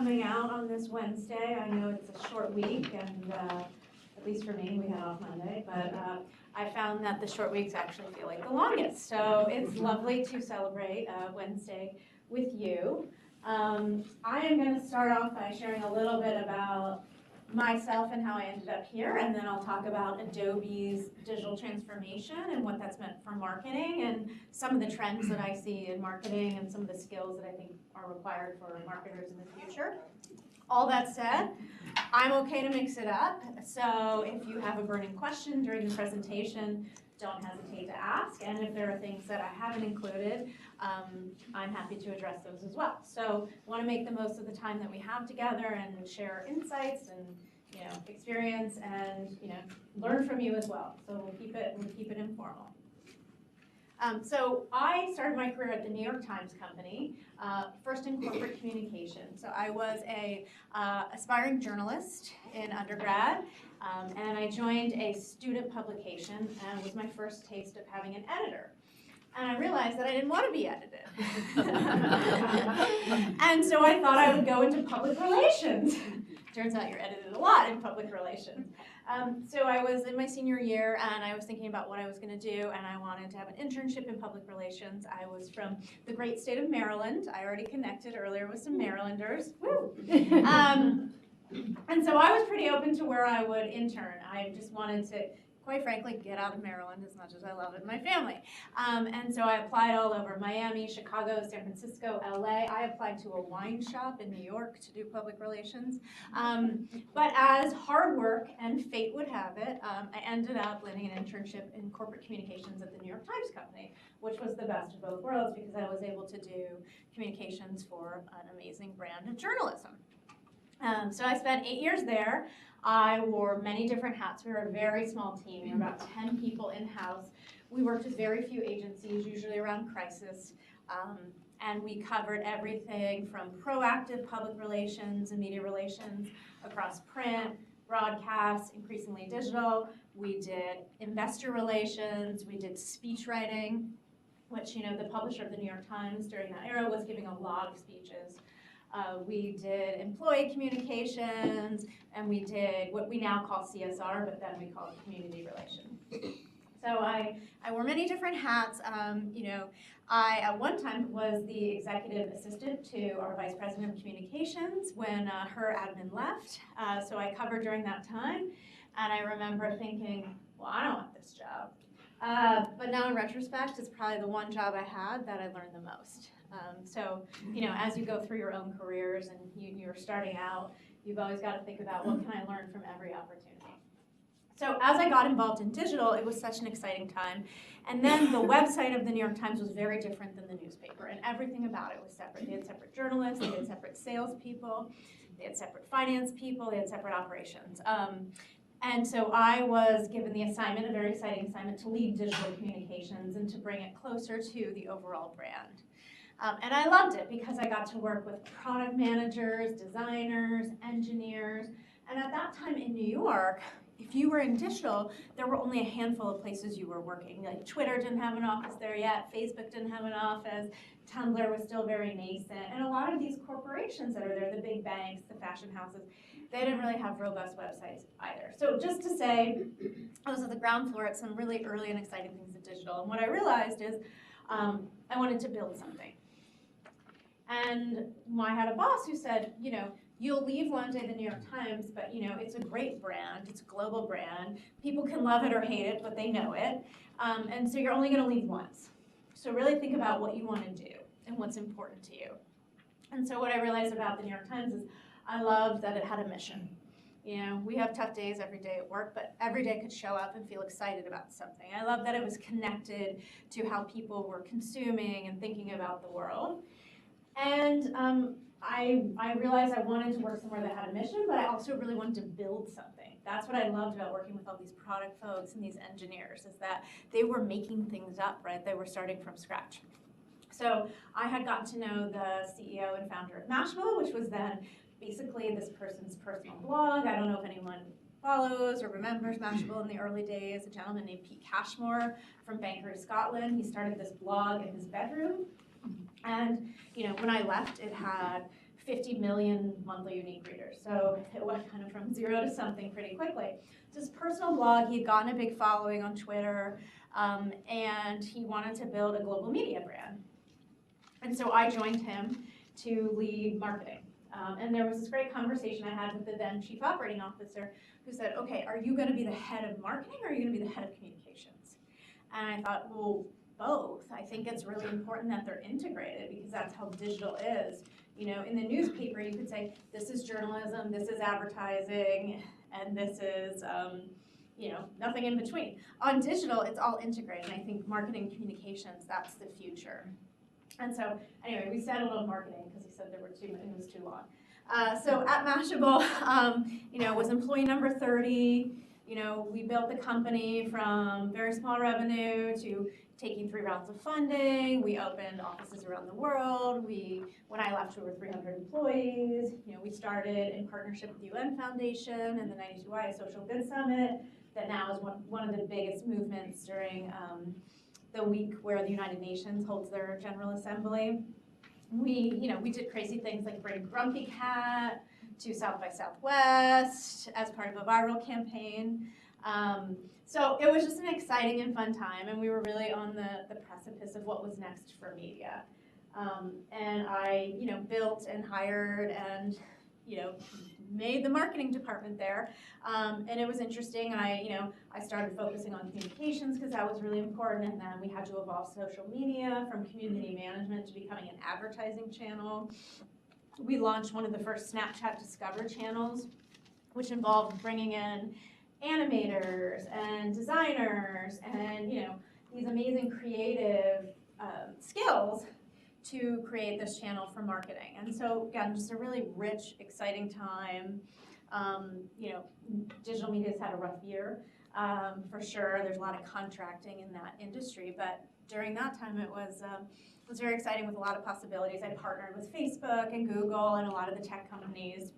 coming out on this Wednesday. I know it's a short week, and at least for me, we had off Monday, but I found that the short weeks actually feel like the longest. So it's lovely to celebrate Wednesday with you. I am going to start off by sharing a little bit about myself and how I ended up here, and then I'll talk about Adobe's digital transformation and what that's meant for marketing and some of the trends that I see in marketing and some of the skills that I think are required for marketers in the future. All that said, I'm okay to mix it up, so if you have a burning question during the presentation, don't hesitate to ask, and if there are things that I haven't included, I'm happy to address those as well. So I want to make the most of the time that we have together and share insights and experience and learn from you as well. So we'll keep it informal. So I started my career at the New York Times Company, first in corporate communication. So I was a aspiring journalist in undergrad, and I joined a student publication, and it was my first taste of having an editor. And I realized that I didn't want to be edited. And so I thought I would go into public relations. Turns out you're edited a lot in public relations. So I was in my senior year, and I was thinking about what I was going to do, and I wanted to have an internship in public relations. I was from the great state of Maryland. I already connected earlier with some Marylanders. Woo! And so I was pretty open to where I would intern. I just wanted to, quite frankly, get out of Maryland as much as I love it, my family. And so I applied all over Miami, Chicago, San Francisco, LA. I applied to a wine shop in New York to do public relations. But as hard work and fate would have it, I ended up landing an internship in corporate communications at the New York Times Company, which was the best of both worlds because I was able to do communications for an amazing brand of journalism. So I spent 8 years there. I wore many different hats. We were a very small team. We were about 10 people in-house. We worked with very few agencies, usually around crisis, and we covered everything from proactive public relations and media relations across print, broadcast, increasingly digital. We did investor relations. We did speech writing, which, the publisher of the New York Times during that era was giving a lot of speeches. We did employee communications, and we did what we now call CSR, but then we call it community relations. So I wore many different hats. I at one time was the executive assistant to our vice president of communications when her admin left. So I covered during that time, and I remember thinking, well, I don't want this job. But now in retrospect, it's probably the one job I had that I learned the most. So, as you go through your own careers and you're starting out, you've always got to think about what can I learn from every opportunity. So as I got involved in digital, it was such an exciting time. And then the website of the New York Times was very different than the newspaper, and everything about it was separate. They had separate journalists, they had separate salespeople, they had separate finance people, they had separate operations. And so I was given the assignment, a very exciting assignment, to lead digital communications and to bring it closer to the overall brand. And I loved it because I got to work with product managers, designers, engineers. And at that time in New York, if you were in digital, there were only a handful of places you were working. Like Twitter didn't have an office there yet, Facebook didn't have an office, Tumblr was still very nascent. And a lot of these corporations that are there, the big banks, the fashion houses, they didn't really have robust websites either. So just to say, I was at the ground floor at some really early and exciting things in digital. And what I realized is I wanted to build something. And I had a boss who said, you'll leave one day the New York Times, but it's a great brand, it's a global brand. People can love it or hate it, but they know it. And so you're only going to leave once. So really think about what you want to do and what's important to you. And so what I realized about the New York Times is I loved that it had a mission. We have tough days every day at work, but every day could show up and feel excited about something. I loved that it was connected to how people were consuming and thinking about the world. And I realized I wanted to work somewhere that had a mission, but I also really wanted to build something. That's what I loved about working with all these product folks and these engineers, is that they were making things up, right? They were starting from scratch. So I had gotten to know the CEO and founder of Mashable, which was then basically this person's personal blog. I don't know if anyone follows or remembers Mashable in the early days. A gentleman named Pete Cashmore from Bankery, Scotland. He started this blog in his bedroom. And when I left, it had 50 million monthly unique readers. So it went kind of from 0 to something pretty quickly. It's his personal blog. He had gotten a big following on Twitter, and he wanted to build a global media brand. And so I joined him to lead marketing. And there was this great conversation I had with the then chief operating officer who said, okay, are you going to be the head of marketing or are you going to be the head of communications? And I thought, well, both. I think it's really important that they're integrated because that's how digital is. You know, in the newspaper, you could say, this is journalism, this is advertising, and this is, you know, nothing in between. On digital, it's all integrated. And I think marketing communications, that's the future. And so, anyway, we settled on marketing because he said there were too many, it was too long. So at Mashable, you know, was employee number 30. You know, we built the company from very small revenue to taking 3 rounds of funding. We opened offices around the world. When I left, we were 300 employees. You know, we started in partnership with the UN Foundation and the 92I Social Good Summit that now is one of the biggest movements during the week where the United Nations holds their General Assembly. We did crazy things like bring Grumpy Cat to South by Southwest as part of a viral campaign. So it was just an exciting and fun time, and we were really on the precipice of what was next for media. And I, you know, built and hired and, you know, made the marketing department there. And it was interesting. I started focusing on communications because that was really important. And then we had to evolve social media from community management to becoming an advertising channel. We launched one of the first Snapchat Discover channels, which involved bringing in animators and designers and, you know, these amazing creative skills to create this channel for marketing. And so, again, just a really rich, exciting time. You know, digital media's had a rough year, for sure. There's a lot of contracting in that industry, but during that time it was very exciting with a lot of possibilities. I partnered with Facebook and Google and a lot of the tech companies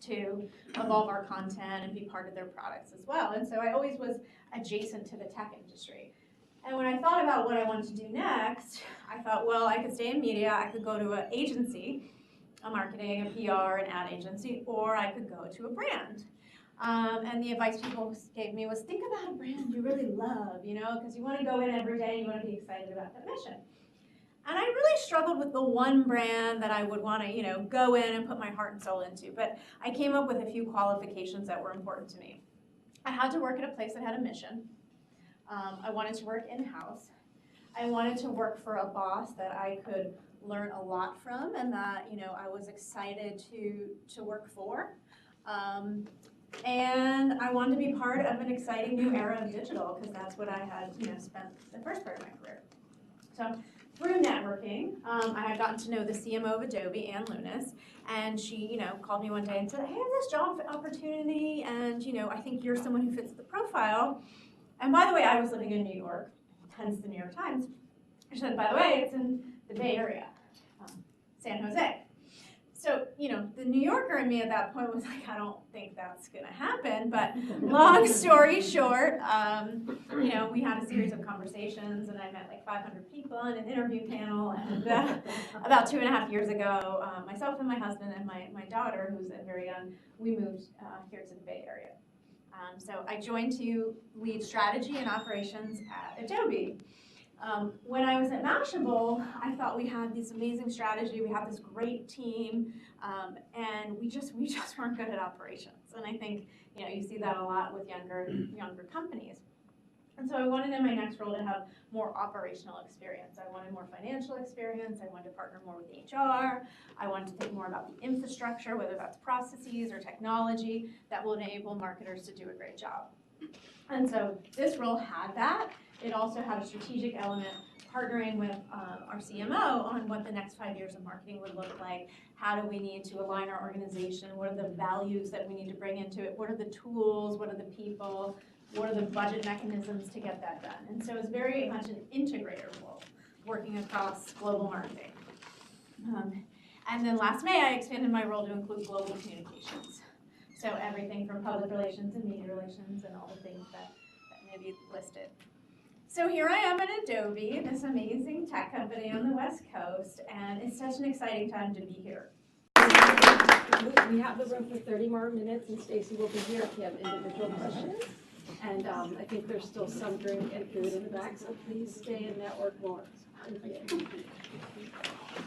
to evolve our content and be part of their products as well. And so I always was adjacent to the tech industry. And when I thought about what I wanted to do next, I thought, well, I could stay in media, I could go to an agency, a marketing, a PR, an ad agency, or I could go to a brand. And the advice people gave me was, think about a brand you really love, you know, because you want to go in every day and you want to be excited about that mission. And I really struggled with the one brand that I would want to, you know, go in and put my heart and soul into. But I came up with a few qualifications that were important to me. I had to work at a place that had a mission. I wanted to work in-house. I wanted to work for a boss that I could learn a lot from and that, you know, I was excited to work for. And I wanted to be part of an exciting new era of digital because that's what I had, you know, spent the first part of my career. So through networking, I had gotten to know the CMO of Adobe, Ann Lunas, and she, you know, called me one day and said, hey, I have this job opportunity, and, you know, I think you're someone who fits the profile. And by the way, I was living in New York, hence the New York Times. She said, by the way, it's in the Bay Area, San Jose. So, you know, the New Yorker in me at that point was like, I don't think that's going to happen. But long story short, you know, we had a series of conversations, and I met like 500 people on an interview panel. And about 2.5 years ago, myself and my husband and my daughter, who's very young, we moved here to the Bay Area. So I joined to lead strategy and operations at Adobe. When I was at Mashable, I thought we had this amazing strategy, we had this great team, and we just weren't good at operations. And I think, you know, you see that a lot with younger companies. And so I wanted in my next role to have more operational experience. I wanted more financial experience. I wanted to partner more with HR. I wanted to think more about the infrastructure, whether that's processes or technology, that will enable marketers to do a great job. And so this role had that. It also had a strategic element, partnering with our CMO on what the next 5 years of marketing would look like. How do we need to align our organization? What are the values that we need to bring into it? What are the tools? What are the people? What are the budget mechanisms to get that done? And so it's very much an integrator role, working across global marketing. And then last May, I expanded my role to include global communications. So everything from public relations and media relations and all the things that maybe listed. So here I am at Adobe, this amazing tech company on the West Coast, and it's such an exciting time to be here. We have the room for 30 more minutes, and Stacy will be here if you have individual questions. And I think there's still some drink and food in the back, so please stay and network more. Thank you.